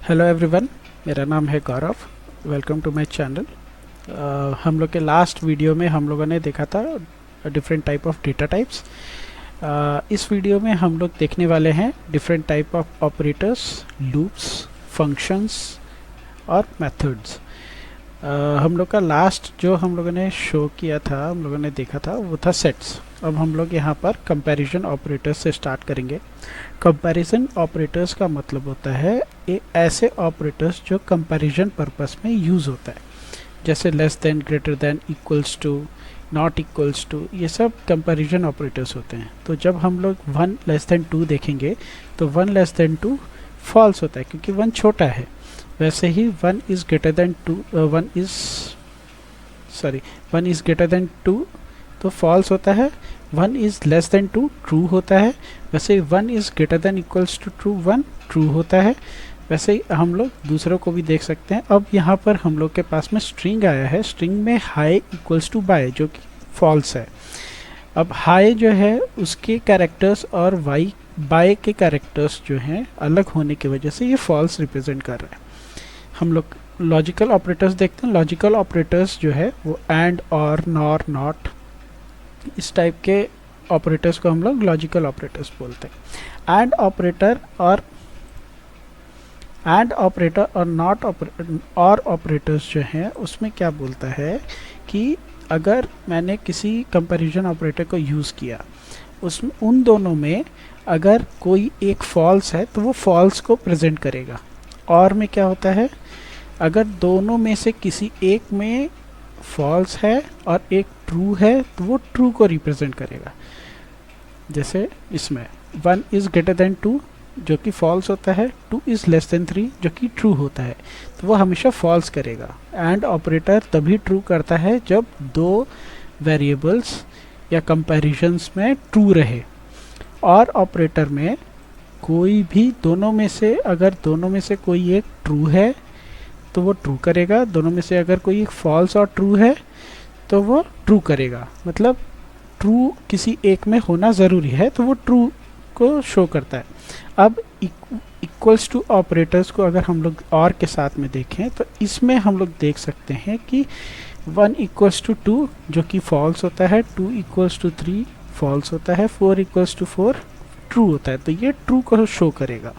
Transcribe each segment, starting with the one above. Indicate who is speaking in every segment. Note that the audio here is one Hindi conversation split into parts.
Speaker 1: हेलो एवरीवन, मेरा नाम है Gaurav. Welcome to my channel. हम लोग के लास्ट वीडियो में हम लोगों ने देखा था different type of data types. इस वीडियो में हम लोग देखने वाले हैं different type of operators, loops, functions और मेथड्स। हम लोग का लास्ट जो हम लोगों ने शो किया था, हम लोगों ने देखा था, वो था सेट्स। अब हम लोग यहाँ पर कंपैरिजन ऑपरेटर्स से स्टार्ट करेंगे। कंपैरिजन ऑपरेटर्स का मतलब होता है ऐसे ऑपरेटर्स जो कंपैरिजन पर्पस में यूज़ होता है, जैसे less than, greater than, equals to, not equals to, ये सब कंपैरिजन ऑपरेटर्स होते हैं। तो जब हम लोग 1 लेस देन 2 देखेंगे तो 1 लेस देन 2 फॉल्स होता है क्योंकि 1 छोटा है। वैसे ही 1 is greater then 2, 1 is greater then 2 तो फॉल्स होता है। 1 इज़ लेस देन 2 ट्रू होता है। वैसे 1 is greater than equals to true 1 true होता है। वैसे ही हम लोग दूसरों को भी देख सकते हैं। अब यहाँ पर हम लोग के पास में स्ट्रिंग आया है। स्ट्रिंग में हाई इक्वल्स टू बाय, जो कि फॉल्स है। अब हाई जो है उसके कैरेक्टर्स और वाई बाय के कैरेक्टर्स जो हैं अलग होने की वजह से ये फॉल्स रिप्रेजेंट कर रहा है। हम लोग लॉजिकल ऑपरेटर्स देखते हैं। लॉजिकल ऑपरेटर्स जो है वो एंड, और, नॉर, नॉट, इस टाइप के ऑपरेटर्स को हम लोग लॉजिकल ऑपरेटर्स बोलते हैं। एंड ऑपरेटर और नॉट और ऑपरेटर्स जो हैं उसमें क्या बोलता है कि अगर मैंने किसी कंपैरिजन ऑपरेटर को यूज़ किया, उसमें उन दोनों में अगर कोई एक फॉल्स है तो वो फॉल्स को प्रेजेंट करेगा। और में क्या होता है, अगर दोनों में से किसी एक में फॉल्स है और एक ट्रू है तो वो ट्रू को रिप्रेजेंट करेगा। जैसे इसमें 1 इज़ ग्रेटर देन 2 जो कि फॉल्स होता है, 2 इज़ लेस देन 3 जो कि ट्रू होता है, तो वो हमेशा फॉल्स करेगा। एंड ऑपरेटर तभी ट्रू करता है जब दो वेरिएबल्स या कंपैरिजंस में ट्रू रहे। और ऑपरेटर में कोई भी दोनों में से, अगर दोनों में से कोई एक ट्रू है तो वो ट्रू करेगा। दोनों में से अगर कोई एक फॉल्स और ट्रू है तो वो ट्रू करेगा। मतलब ट्रू किसी एक में होना ज़रूरी है तो वो ट्रू को शो करता है। अब इक्वल्स टू ऑपरेटर्स को अगर हम लोग और के साथ में देखें तो इसमें हम लोग देख सकते हैं कि 1 इक्वल्स टू 2 जो कि फॉल्स होता है, 2 इक्वल्स टू 3 फॉल्स होता है, 4 इक्वल्स टू 4 ट्रू होता है, तो ये ट्रू को शो करेगा।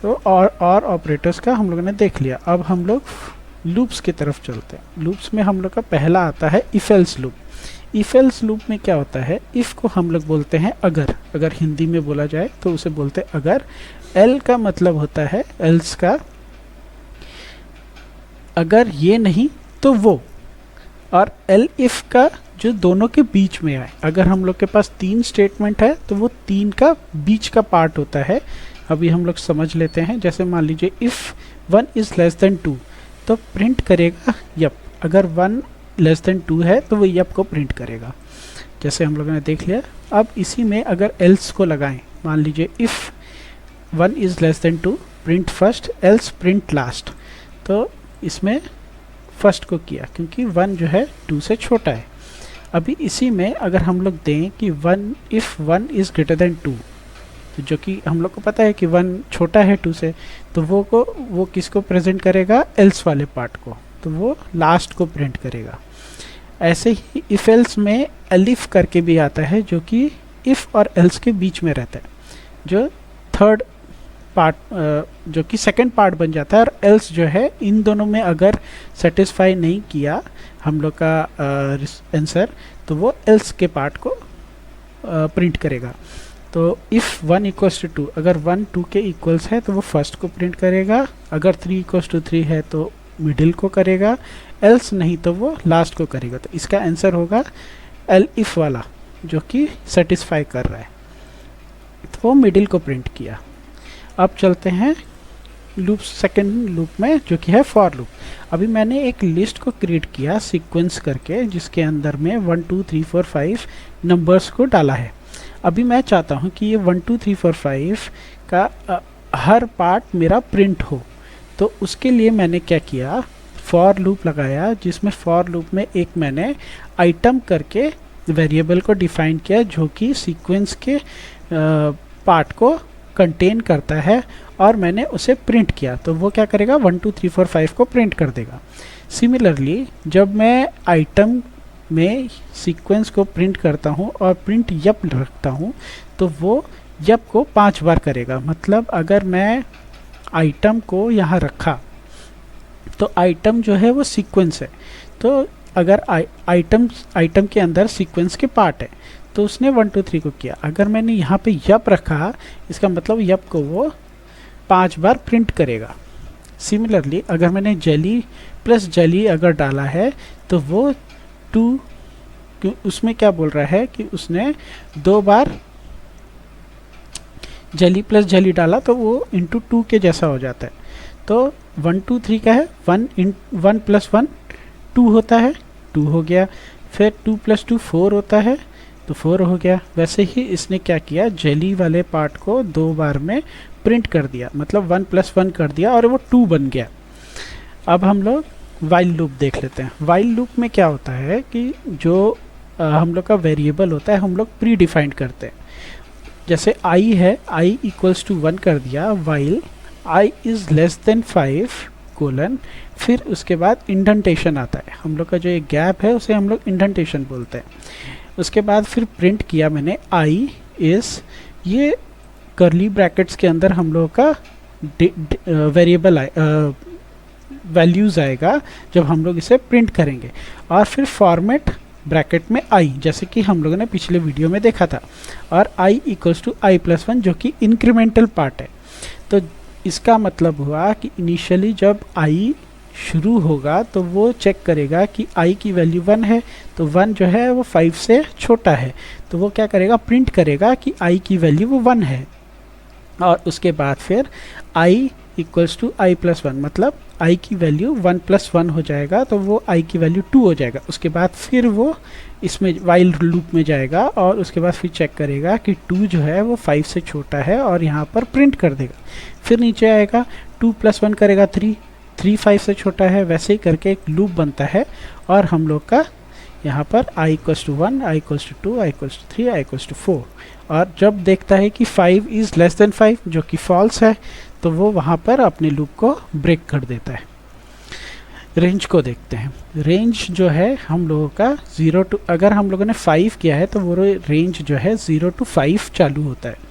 Speaker 1: तो और ऑपरेटर्स का हम लोगों ने देख लिया। अब हम लोग लूप्स की तरफ चलते हैं। लूप्स में हम लोग का पहला आता है if else loop. If else loop में क्या होता है, इफ को हम लोग बोलते हैं अगर हिंदी में बोला जाए तो उसे बोलते हैं अगर। एल का मतलब होता है, एल्स का अगर ये नहीं तो वो। और एल इफ का जो दोनों के बीच में आए। अगर हम लोग के पास 3 स्टेटमेंट है तो वो 3 का बीच का पार्ट होता है। अभी हम लोग समझ लेते हैं। जैसे मान लीजिए इफ़ 1 इज़ लेस देन 2 तो प्रिंट करेगा यप। अगर 1 लेस देन 2 है तो वो यप को प्रिंट करेगा, जैसे हम लोगों ने देख लिया। अब इसी में अगर एल्स को लगाएं, मान लीजिए if 1 is less than 2 print first else print last, तो इसमें फर्स्ट को किया क्योंकि 1 जो है 2 से छोटा है। अभी इसी में अगर हम लोग दें कि इफ़ 1 इज़ ग्रेटर देन 2, जो कि हम लोग को पता है कि 1 छोटा है 2 से, तो वो किसको प्रेजेंट करेगा, एल्स वाले पार्ट को, तो वो लास्ट को प्रिंट करेगा। ऐसे ही इफ एल्स में एलिफ करके भी आता है जो कि इफ़ और एल्स के बीच में रहता है, जो थर्ड पार्ट जो कि सेकंड पार्ट बन जाता है। और एल्स जो है इन दोनों में अगर सेटिस्फाई नहीं किया हम लोग का आंसर तो वो एल्स के पार्ट को प्रिंट करेगा। तो इफ़ 1 इक्वल्स टू 2, अगर 1 2 के इक्वल्स है तो वो फर्स्ट को प्रिंट करेगा। अगर 3 इक्वल्स टू 3 है तो मिडिल को करेगा, एल्स नहीं तो वो लास्ट को करेगा। तो इसका आंसर होगा एल इफ वाला जो कि सेटिस्फाई कर रहा है, तो वो मिडिल को प्रिंट किया। अब चलते हैं लूप, सेकेंड लूप में जो कि है फॉर लूप। अभी मैंने एक लिस्ट को क्रिएट किया सीक्वेंस करके, जिसके अंदर में 1 2 3 4 5 नंबर्स को डाला है। अभी मैं चाहता हूँ कि ये 1 2 3 4 5 का हर पार्ट मेरा प्रिंट हो। तो उसके लिए मैंने क्या किया, फॉर लूप लगाया, जिसमें फॉर लूप में एक मैंने आइटम करके वेरिएबल को डिफाइन किया जो कि सीक्वेंस के पार्ट को कंटेन करता है और मैंने उसे प्रिंट किया, तो वो क्या करेगा 1 2 3 4 5 को प्रिंट कर देगा। सिमिलरली जब मैं आइटम में सीक्वेंस को प्रिंट करता हूँ और प्रिंट यप रखता हूँ, तो वो यप को 5 बार करेगा। मतलब अगर मैं आइटम को यहाँ रखा तो आइटम जो है वो सीक्वेंस है, तो अगर आइटम के अंदर सीक्वेंस के पार्ट है तो उसने 1 2 3 को किया। अगर मैंने यहाँ पे यप रखा, इसका मतलब यप को वो 5 बार प्रिंट करेगा। सिमिलरली अगर मैंने जेली प्लस जेली अगर डाला है तो वो 2, उसमें क्या बोल रहा है कि उसने 2 बार जेली प्लस जेली डाला, तो वो इंटू 2 के जैसा हो जाता है। तो 1 2 3 का है 1 प्लस 1 2 होता है, 2 हो गया। फिर 2 प्लस 2 4 होता है, तो 4 हो गया। वैसे ही इसने क्या किया, जेली वाले पार्ट को 2 बार में प्रिंट कर दिया, मतलब 1 प्लस 1 कर दिया और वो 2 बन गया। अब हम लोग वाइल लूप देख लेते हैं। वाइल लूप में क्या होता है कि जो हम लोग का वेरिएबल होता है हम लोग प्री डिफाइंड करते हैं। जैसे i है, i इक्वल्स टू 1 कर दिया, while i is less than 5 colon, फिर उसके बाद इंडेंटेशन आता है। हम लोग का जो एक गैप है उसे हम लोग इंडेंटेशन बोलते हैं। उसके बाद फिर प्रिंट किया मैंने i इज़, ये करली ब्रैकेट्स के अंदर हम लोग का वेरिएबल वैल्यूज़ आएगा जब हम लोग इसे प्रिंट करेंगे। और फिर फॉर्मेट ब्रैकेट में i, जैसे कि हम लोगों ने पिछले वीडियो में देखा था, और i equals to i plus 1 जो कि इंक्रीमेंटल पार्ट है। तो इसका मतलब हुआ कि इनिशियली जब i शुरू होगा तो वो चेक करेगा कि i की वैल्यू 1 है, तो 1 जो है वो 5 से छोटा है, तो वो क्या करेगा, प्रिंट करेगा कि i की वैल्यू वो 1 है। और उसके बाद फिर i equals to i plus 1, मतलब i की वैल्यू 1 प्लस 1 हो जाएगा, तो वो i की वैल्यू 2 हो जाएगा। उसके बाद फिर वो इसमें वाइल लूप में जाएगा और उसके बाद फिर चेक करेगा कि 2 जो है वो 5 से छोटा है और यहाँ पर प्रिंट कर देगा। फिर नीचे आएगा 2 प्लस 1 करेगा 3, 3 5 से छोटा है, वैसे ही करके एक लूप बनता है। और हम लोग का यहाँ पर i equals to 1, i equals to 2, i equals to 3, i equals to 4, और जब देखता है कि 5 इज़ लेस देन 5 जो कि फॉल्स है, तो वो वहाँ पर अपने लूप को ब्रेक कर देता है। रेंज को देखते हैं। रेंज जो है हम लोगों का 0 टू, अगर हम लोगों ने 5 किया है तो वो रेंज जो है 0 टू 5 चालू होता है।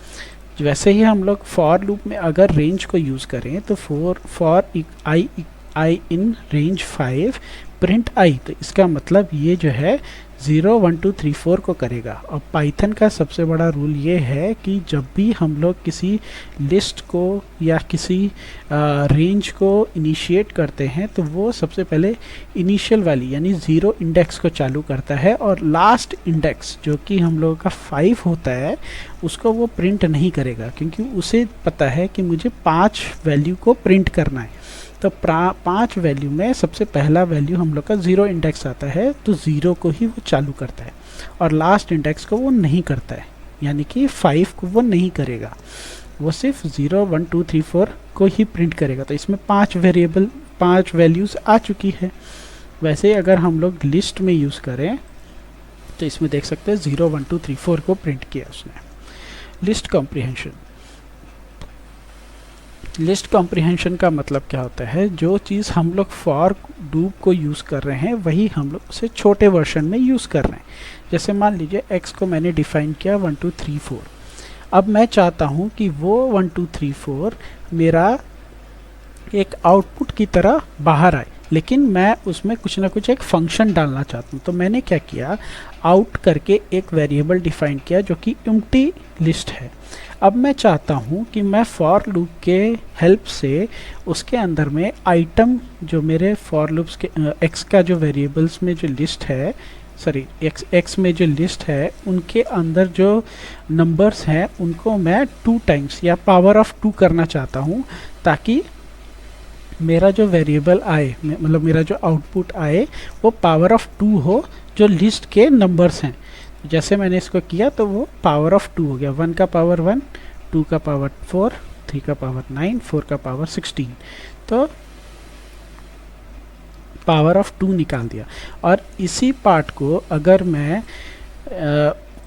Speaker 1: वैसे ही हम लोग फॉर लूप में अगर रेंज को यूज़ करें तो for I in range 5 print i, तो इसका मतलब ये जो है 0 1 2 3 4 को करेगा। और पाइथन का सबसे बड़ा रूल ये है कि जब भी हम लोग किसी लिस्ट को या किसी रेंज को इनिशिएट करते हैं तो वो सबसे पहले इनिशियल वाली यानी 0 इंडेक्स को चालू करता है, और लास्ट इंडेक्स जो कि हम लोगों का 5 होता है उसको वो प्रिंट नहीं करेगा, क्योंकि उसे पता है कि मुझे 5 वैल्यू को प्रिंट करना है। तो 5 वैल्यू में सबसे पहला वैल्यू हम लोग का 0 इंडेक्स आता है, तो 0 को ही वो चालू करता है और लास्ट इंडेक्स को वो नहीं करता है, यानी कि 5 को वो नहीं करेगा, वो सिर्फ 0 1 2 3 4 को ही प्रिंट करेगा। तो इसमें 5 वैल्यूज़ आ चुकी है। वैसे अगर हम लोग लिस्ट में यूज़ करें तो इसमें देख सकते हैं 0 1 2 3 4 को प्रिंट किया उसने। List comprehension. लिस्ट कॉम्प्रिहेंशन का मतलब क्या होता है, जो चीज़ हम लोग फॉर लूप को यूज़ कर रहे हैं वही हम लोग उसे छोटे वर्जन में यूज़ कर रहे हैं। जैसे मान लीजिए x को मैंने डिफाइन किया 1 2 3 4। अब मैं चाहता हूँ कि वो 1 2 3 4 मेरा एक आउटपुट की तरह बाहर आए, लेकिन मैं उसमें कुछ ना कुछ एक फंक्शन डालना चाहता हूँ। तो मैंने क्या किया, आउट करके एक वेरिएबल डिफाइन किया जो कि एम्प्टी लिस्ट है। अब मैं चाहता हूँ कि मैं फॉर लूप के हेल्प से उसके अंदर में आइटम जो मेरे फॉर लूप्स के x का जो वेरिएबल्स में जो लिस्ट है, सॉरी x में जो लिस्ट है उनके अंदर जो नंबर्स हैं उनको मैं 2 टाइम्स या पावर ऑफ 2 करना चाहता हूँ, ताकि मेरा जो वेरिएबल आए, मतलब मेरा जो आउटपुट आए वो पावर ऑफ 2 हो जो लिस्ट के नंबर्स हैं। जैसे मैंने इसको किया तो वो पावर ऑफ 2 हो गया, 1 का पावर 1, 2 का पावर 4, 3 का पावर 9, 4 का पावर 16, तो पावर ऑफ 2 निकाल दिया। और इसी पार्ट को अगर मैं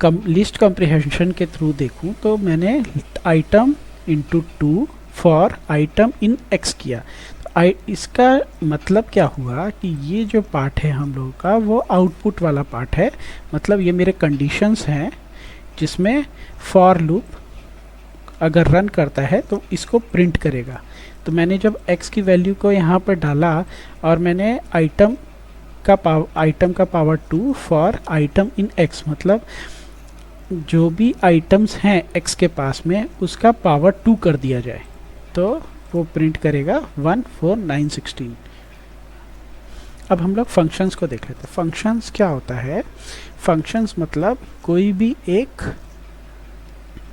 Speaker 1: लिस्ट कॉम्प्रिहेंशन के थ्रू देखूं तो मैंने item into 2 for item in x किया। तो इसका मतलब क्या हुआ कि ये जो पार्ट है हम लोगों का वो आउटपुट वाला पार्ट है, मतलब ये मेरे कंडीशंस हैं जिसमें फॉर लूप अगर रन करता है तो इसको प्रिंट करेगा। तो मैंने जब x की वैल्यू को यहाँ पर डाला और मैंने आइटम का power 2 for item in x, मतलब जो भी आइटम्स हैं x के पास में उसका पावर 2 कर दिया जाए, तो वो प्रिंट करेगा 1 4 9 16। अब हम लोग फंक्शंस को देख लेते हैं। फंक्शंस क्या होता है? फंक्शंस मतलब कोई भी एक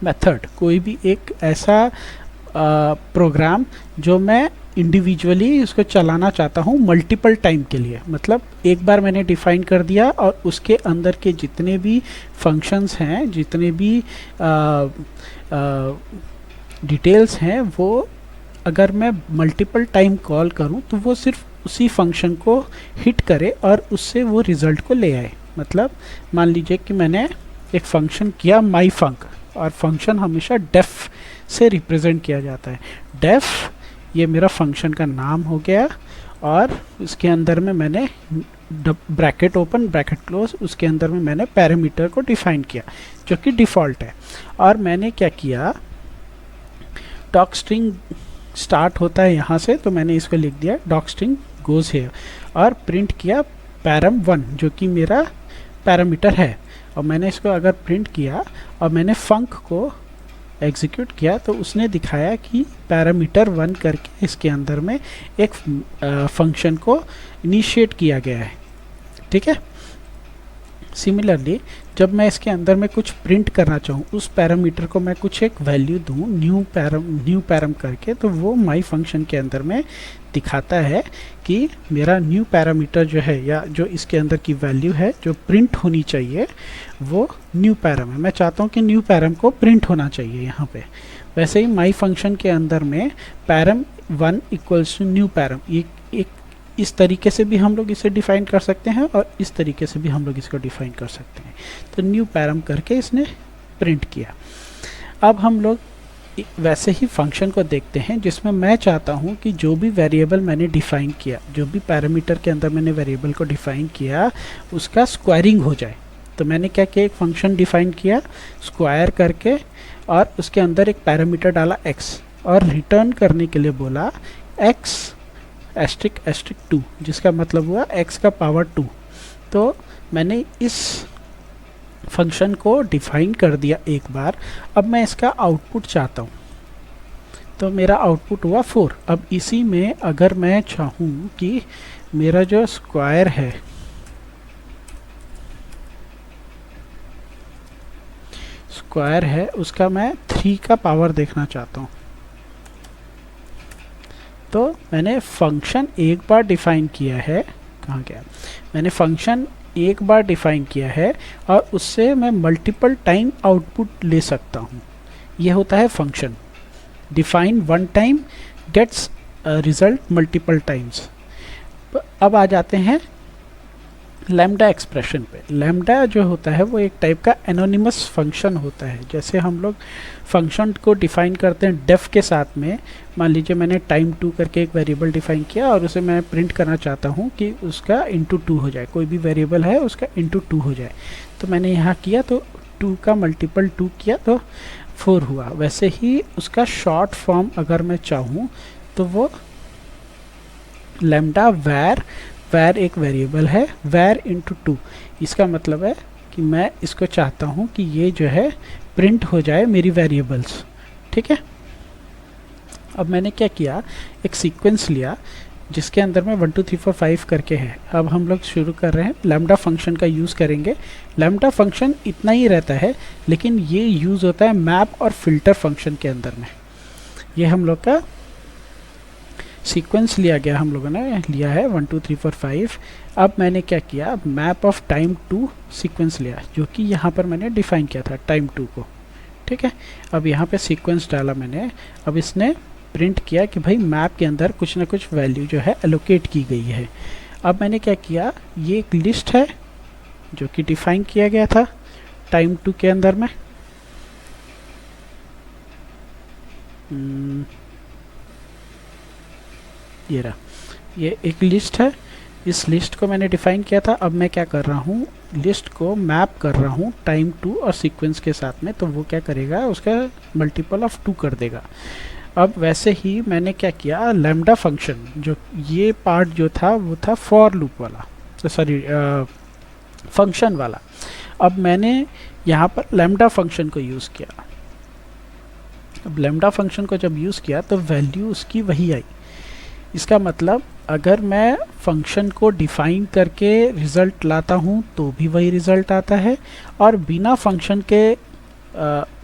Speaker 1: मेथड, कोई भी एक ऐसा प्रोग्राम जो मैं इंडिविजुअली उसको चलाना चाहता हूँ मल्टीपल टाइम के लिए। मतलब एक बार मैंने डिफाइन कर दिया और उसके अंदर के जितने भी फंक्शंस हैं, जितने भी डिटेल्स हैं, वो अगर मैं मल्टीपल टाइम कॉल करूँ तो वो सिर्फ उसी फंक्शन को हिट करे और उससे वो रिज़ल्ट को ले आए। मतलब मान लीजिए कि मैंने एक फंक्शन किया माई फंक, और फंक्शन हमेशा डेफ से रिप्रेजेंट किया जाता है। डेफ ये मेरा फंक्शन का नाम हो गया और उसके अंदर में मैंने ब्रैकेट ओपन ब्रैकेट क्लोज, उसके अंदर में मैंने पैरामीटर को डिफाइन किया जो कि डिफ़ॉल्ट है। और मैंने क्या किया, डॉक स्ट्रिंग स्टार्ट होता है यहाँ से, तो मैंने इसको लिख दिया डॉक स्ट्रिंग गोज हियर और प्रिंट किया पैरम1 जो कि मेरा पैरामीटर है। और मैंने इसको अगर प्रिंट किया और मैंने फंक को एग्जीक्यूट किया तो उसने दिखाया कि पैरामीटर 1 करके इसके अंदर में एक फंक्शन को इनिशिएट किया गया है। ठीक है। सिमिलरली जब मैं इसके अंदर में कुछ प्रिंट करना चाहूँ, उस पैरामीटर को मैं कुछ एक वैल्यू दूँ न्यू पैरम करके, तो वो माई फंक्शन के अंदर में दिखाता है कि मेरा न्यू पैरामीटर जो है या जो इसके अंदर की वैल्यू है जो प्रिंट होनी चाहिए वो न्यू पैरम है। मैं चाहता हूँ कि न्यू पैरम को प्रिंट होना चाहिए यहाँ पे। वैसे ही माई फंक्शन के अंदर में पैरम1 इक्वल्स टू न्यू पैरम, ये एक इस तरीके से भी हम लोग इसे डिफ़ाइन कर सकते हैं और इस तरीके से भी हम लोग इसको डिफ़ाइन कर सकते हैं। तो न्यू पैरम करके इसने प्रिंट किया। अब हम लोग वैसे ही फंक्शन को देखते हैं जिसमें मैं चाहता हूं कि जो भी वेरिएबल मैंने डिफ़ाइन किया, जो भी पैरामीटर के अंदर मैंने वेरिएबल को डिफ़ाइन किया, उसका स्क्वायरिंग हो जाए। तो मैंने क्या किया, एक फंक्शन डिफ़ाइन किया स्क्वायर करके और उसके अंदर एक पैरामीटर डाला x और रिटर्न करने के लिए बोला x ** 2, जिसका मतलब हुआ x का पावर 2। तो मैंने इस फंक्शन को डिफाइन कर दिया एक बार। अब मैं इसका आउटपुट चाहता हूँ, तो मेरा आउटपुट हुआ 4। अब इसी में अगर मैं चाहूँ कि मेरा जो स्क्वायर है उसका मैं 3 का पावर देखना चाहता हूँ, तो मैंने फंक्शन एक बार डिफाइन किया है। कहाँ गया? मैंने फंक्शन एक बार डिफाइन किया है और उससे मैं मल्टीपल टाइम आउटपुट ले सकता हूँ। यह होता है function. Define one time gets result multiple times. अब आ जाते हैं लैम्डा एक्सप्रेशन पे। लैम्डा जो होता है वो एक टाइप का एनोनिमस फंक्शन होता है। जैसे हम लोग फंक्शन को डिफाइन करते हैं डेफ के साथ में, मान लीजिए मैंने टाइम 2 करके एक वेरिएबल डिफाइन किया और उसे मैं प्रिंट करना चाहता हूँ कि उसका इंटू 2 हो जाए, कोई भी वेरिएबल है उसका इंटू 2 हो जाए। तो मैंने यहाँ किया तो 2 का मल्टीपल 2 किया तो 4 हुआ। वैसे ही उसका शॉर्ट फॉर्म अगर मैं चाहूँ तो वो लैम्डा वैर एक वेरिएबल है, वैर इंटू 2। इसका मतलब है कि मैं इसको चाहता हूँ कि ये जो है प्रिंट हो जाए मेरी वेरिएबल्स। ठीक है। अब मैंने क्या किया, एक सीक्वेंस लिया जिसके अंदर में 1 2 3 4 5 करके है। अब हम लोग शुरू कर रहे हैं, लैम्डा फंक्शन का यूज़ करेंगे। लैम्डा फंक्शन इतना ही रहता है, लेकिन ये यूज़ होता है मैप और फिल्टर फंक्शन के अंदर में। ये हम लोग का सीक्वेंस लिया गया, हम लोगों ने लिया है 1 2 3 4 5। अब मैंने क्या किया, मैप ऑफ टाइम 2 सीक्वेंस लिया जो कि यहाँ पर मैंने डिफाइन किया था टाइम 2 को। ठीक है। अब यहाँ पे सीक्वेंस डाला मैंने। अब इसने प्रिंट किया कि भाई मैप के अंदर कुछ ना कुछ वैल्यू जो है एलोकेट की गई है। अब मैंने क्या किया, ये एक लिस्ट है जो कि डिफाइन किया गया था टाइम 2 के अंदर में। ये रहा, ये एक लिस्ट है, इस लिस्ट को मैंने डिफाइन किया था। अब मैं क्या कर रहा हूँ, लिस्ट को मैप कर रहा हूँ टाइम 2 और सीक्वेंस के साथ में, तो वो क्या करेगा, उसका मल्टीपल ऑफ 2 कर देगा। अब वैसे ही मैंने क्या किया, लैम्डा फंक्शन, जो ये पार्ट जो था वो था फॉर लूप वाला, सॉरी फंक्शन वाला। अब मैंने यहाँ पर लैम्डा फंक्शन को यूज़ किया। अब लैम्डा फंक्शन को जब यूज़ किया तो वैल्यू उसकी वही आई। इसका मतलब अगर मैं फंक्शन को डिफाइन करके रिज़ल्ट लाता हूँ तो भी वही रिज़ल्ट आता है, और बिना फंक्शन के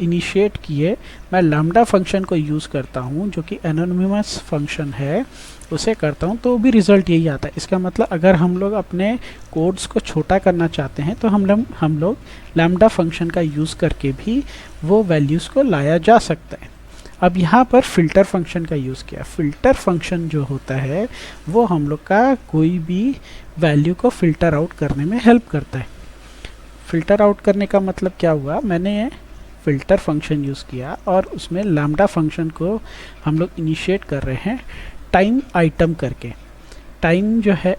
Speaker 1: इनिशिएट किए मैं लैम्डा फंक्शन को यूज़ करता हूँ, जो कि एनोनिमस फंक्शन है, उसे करता हूँ तो भी रिज़ल्ट यही आता है। इसका मतलब अगर हम लोग अपने कोड्स को छोटा करना चाहते हैं तो हम लोग लैम्डा फंक्शन का यूज़ करके भी वो वैल्यूज़ को लाया जा सकता है। अब यहाँ पर फ़िल्टर फंक्शन का यूज़ किया। फ़िल्टर फंक्शन जो होता है वो हम लोग का कोई भी वैल्यू को फ़िल्टर आउट करने में हेल्प करता है। फ़िल्टर आउट करने का मतलब क्या हुआ, मैंने फ़िल्टर फंक्शन यूज़ किया और उसमें लैम्डा फंक्शन को हम लोग इनिशिएट कर रहे हैं टाइम आइटम करके। टाइम जो है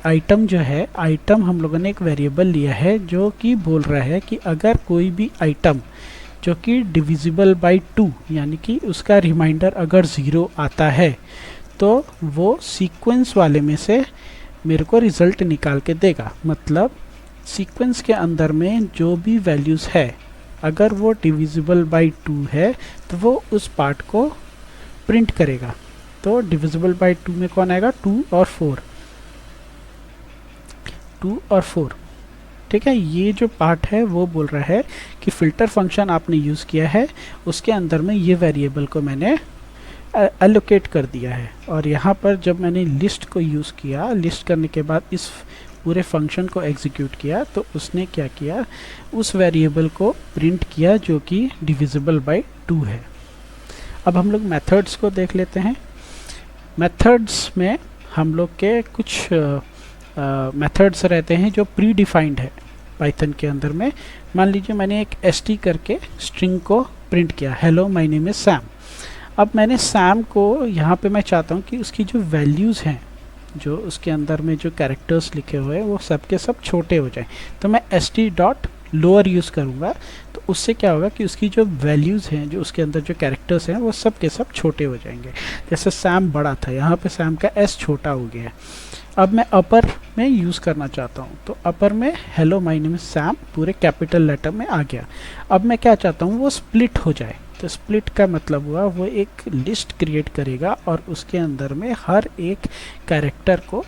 Speaker 1: आइटम जो है, आइटम हम लोगों ने एक वेरिएबल लिया है जो कि बोल रहा है कि अगर कोई भी आइटम जो कि डिविजिबल बाई 2 यानी कि उसका रिमाइंडर अगर 0 आता है तो वो सीक्वेंस वाले में से मेरे को रिज़ल्ट निकाल के देगा। मतलब सीक्वेंस के अंदर में जो भी वैल्यूज़ है अगर वो डिविजिबल बाई 2 है तो वो उस पार्ट को प्रिंट करेगा। तो डिविजिबल बाई 2 में कौन आएगा, 2 और 4, 2 और 4। ठीक है, ये जो पार्ट है वो बोल रहा है कि फ़िल्टर फंक्शन आपने यूज़ किया है, उसके अंदर में ये वेरिएबल को मैंने एलोकेट कर दिया है। और यहाँ पर जब मैंने लिस्ट को यूज़ किया, लिस्ट करने के बाद इस पूरे फंक्शन को एग्जीक्यूट किया तो उसने क्या किया, उस वेरिएबल को प्रिंट किया जो कि डिविजिबल बाई 2 है। अब हम लोग मेथड्स को देख लेते हैं। मेथड्स में हम लोग के कुछ मेथड्स रहते हैं जो प्री डिफाइंड है पाइथन के अंदर में। मान लीजिए मैंने एक st करके स्ट्रिंग को प्रिंट किया, hello my name is Sam. अब मैंने सैम को यहाँ पे मैं चाहता हूँ कि उसकी जो वैल्यूज़ हैं, जो उसके अंदर में जो कैरेक्टर्स लिखे हुए हैं वो सब के सब छोटे हो जाएं, तो मैं st डॉट लोअर यूज़ करूँगा। तो उससे क्या होगा कि उसकी जो वैल्यूज़ हैं, जो उसके अंदर जो कैरेक्टर्स हैं वो सब के सब छोटे हो जाएंगे। जैसे सैम बड़ा था, यहाँ पे सैम का s छोटा हो गया है। अब मैं अपर में यूज़ करना चाहता हूँ तो अपर में hello my name is Sam पूरे कैपिटल लेटर में आ गया। अब मैं क्या चाहता हूँ, वो स्प्लिट हो जाए। तो स्प्लिट का मतलब हुआ वो एक लिस्ट क्रिएट करेगा और उसके अंदर में हर एक कैरेक्टर को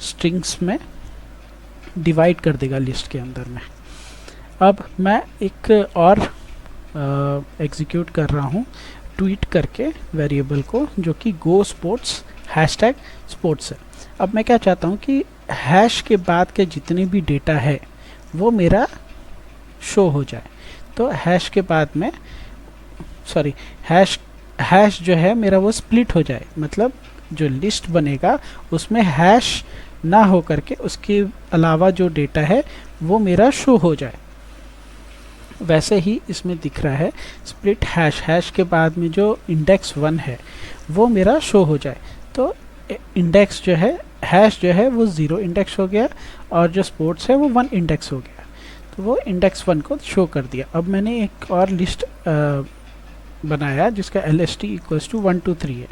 Speaker 1: स्ट्रिंग्स में डिवाइड कर देगा लिस्ट के अंदर में। अब मैं एक और एग्जीक्यूट कर रहा हूँ ट्वीट करके वेरिएबल को, जो कि गो स्पोर्ट्स हैशटैग स्पोर्ट्स है। अब मैं क्या चाहता हूँ कि हैश के बाद के जितने भी डेटा है वो मेरा शो हो जाए। तो हैश के बाद में हैश जो है मेरा वो स्प्लिट हो जाए, मतलब जो लिस्ट बनेगा उसमें हैश ना हो करके उसके अलावा जो डेटा है वो मेरा शो हो जाए। वैसे ही इसमें दिख रहा है स्प्लिट हैश के बाद में जो इंडेक्स 1 है वो मेरा शो हो जाए। तो इंडेक्स जो है, हैश जो है वो 0 इंडेक्स हो गया और जो स्पोर्ट्स है वो 1 इंडेक्स हो गया। तो वो इंडेक्स 1 को शो कर दिया। अब मैंने एक और लिस्ट बनाया जिसका LST इक्वल्स टू 1 2 3 है।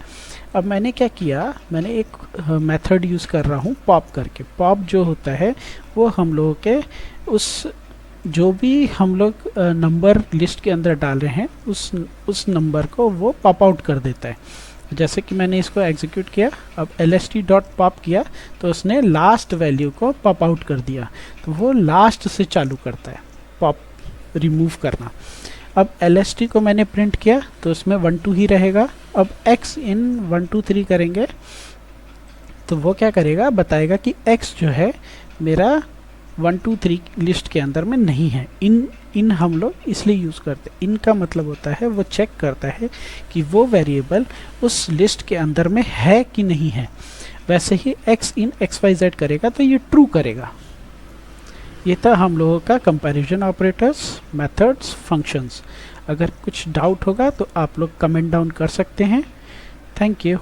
Speaker 1: अब मैंने क्या किया, मैंने एक मेथड यूज़ कर रहा हूँ पॉप करके। पॉप जो होता है वो हम लोगों के उस जो भी हम लोग नंबर लिस्ट के अंदर डाल रहे हैं उस नंबर को वो पॉप आउट कर देता है। जैसे कि मैंने इसको एग्जीक्यूट किया, अब LST डॉट पॉप किया तो उसने लास्ट वैल्यू को पॉप आउट कर दिया। तो वो लास्ट से चालू करता है पॉप रिमूव करना। अब LST को मैंने प्रिंट किया तो उसमें 1 2 ही रहेगा। अब x इन 1 2 3 करेंगे तो वो क्या करेगा, बताएगा कि x जो है मेरा 1 2 3 लिस्ट के अंदर में नहीं है। इन हम लोग इसलिए यूज़ करते हैं। इन का मतलब होता है वो चेक करता है कि वो वेरिएबल उस लिस्ट के अंदर में है कि नहीं है। वैसे ही x इन xyz करेगा तो ये ट्रू करेगा। ये था हम लोगों का कंपैरिजन ऑपरेटर्स, मेथड्स, फंक्शंस। अगर कुछ डाउट होगा तो आप लोग कमेंट डाउन कर सकते हैं। Thank you.